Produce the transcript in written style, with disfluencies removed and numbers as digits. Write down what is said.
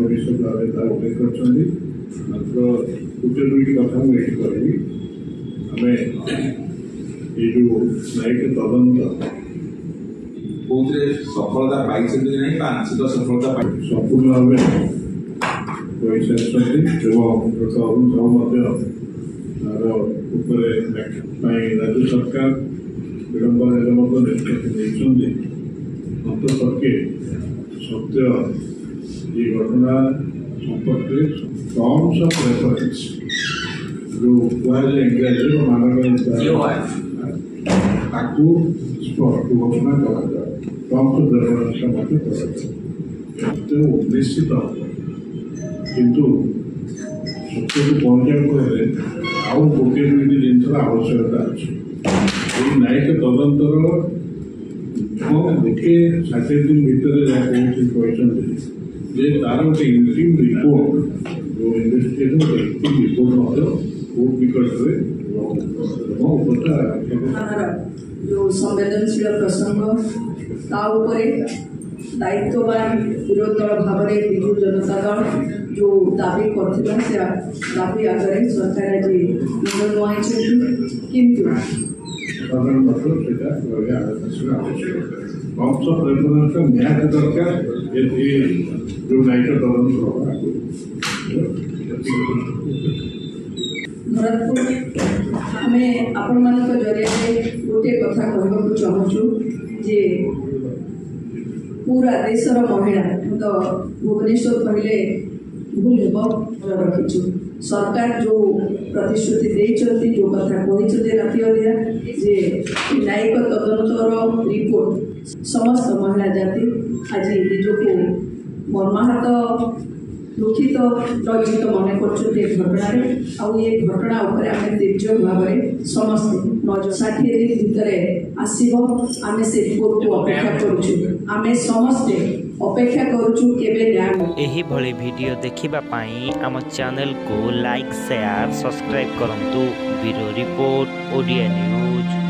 विश्व उल्लेख कर मात्र गोटे दुईट कथा मुझे कहि आम ये जो न्यायिक तदंत सफलता पाई आंशिक सफलता संपूर्ण भाव कही सारी राज्य सरकार विलंब निष्पत्ति अंतके सत्य ये घटना संपर्क टर्म्स ऑफ रेफरेंस जो कहुए इंग्राजी घोषणा कर टर्म्स ऑफ रेफरेंस निश्चित किंतु सत्य को पहुँचा आउ गोटे दुईट जिन आवश्यकता अच्छी न्यायिक तदंतर गोटे 60 दिन भितर तार गोटे इंट्रीम रिपोर्ट जो इन्वेस्टिगेशन इंट्रीम रिपोर्ट कोर्ट निकट जो संवेदनशील प्रसंग दायित्ववान विरोध दल भाव में विजु जनता दल जो दाबी करते दाबी आगे सरकार आज मुंड नुआई किंतु न्याय दरकार जो न्यायिक तदंत भरतपुर आम आपण मान जरिए गोटे कथा कहूँ चाहूँ जे पूरा देशर महिला तो भुवनेश्वर कहले भूल हम रखीचु सरकार जो प्रतिश्रुति देते जो कथा कहते राति अलिया जे न्यायिक तदंतर रिपोर्ट समस्त महिला जाति आज निजक मर्माहत दुखित लज्जित मन कर घटना ये घटना आम तीव्र भाव में समस्ते 60 दिन भितर आसो आम से रिपोर्ट को अपेक्षा करुँ समस्ते अपेक्षा करुँ केबे न्याय एही भली वीडियो देखिबा पाई आम चैनल को लाइक शेयर सब्सक्राइब करंतु ब्यूरो रिपोर्ट ओडिया न्यूज।